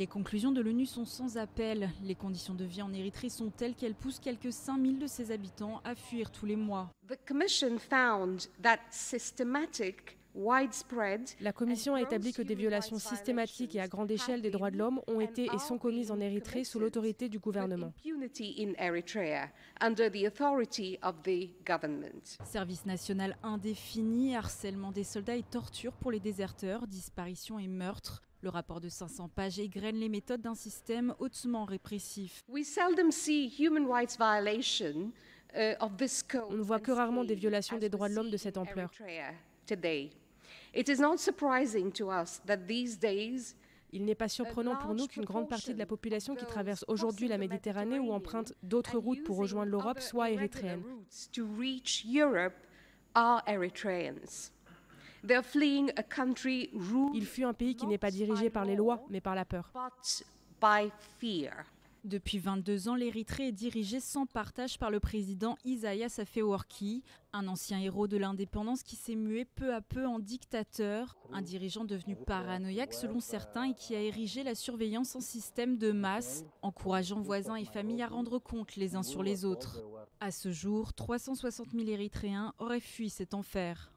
Les conclusions de l'ONU sont sans appel. Les conditions de vie en Érythrée sont telles qu'elles poussent quelques 5000 de ses habitants à fuir tous les mois. La Commission a établi que des violations systématiques et à grande échelle des droits de l'homme ont été et sont commises en Érythrée sous l'autorité du gouvernement. Service national indéfini, harcèlement des soldats et torture pour les déserteurs, disparitions et meurtres. Le rapport de 500 pages égrène les méthodes d'un système hautement répressif. On ne voit que rarement des violations des droits de l'homme de cette ampleur. Il n'est pas surprenant pour nous qu'une grande partie de la population qui traverse aujourd'hui la Méditerranée ou emprunte d'autres routes pour rejoindre l'Europe soit érythréenne. Ils fuient un pays qui n'est pas dirigé par les lois, mais par la peur. Depuis 22 ans, l'Érythrée est dirigée sans partage par le président Isaias Afewerki, un ancien héros de l'indépendance qui s'est mué peu à peu en dictateur, un dirigeant devenu paranoïaque selon certains et qui a érigé la surveillance en système de masse, encourageant voisins et familles à rendre compte les uns sur les autres. À ce jour, 360 000 Érythréens auraient fui cet enfer.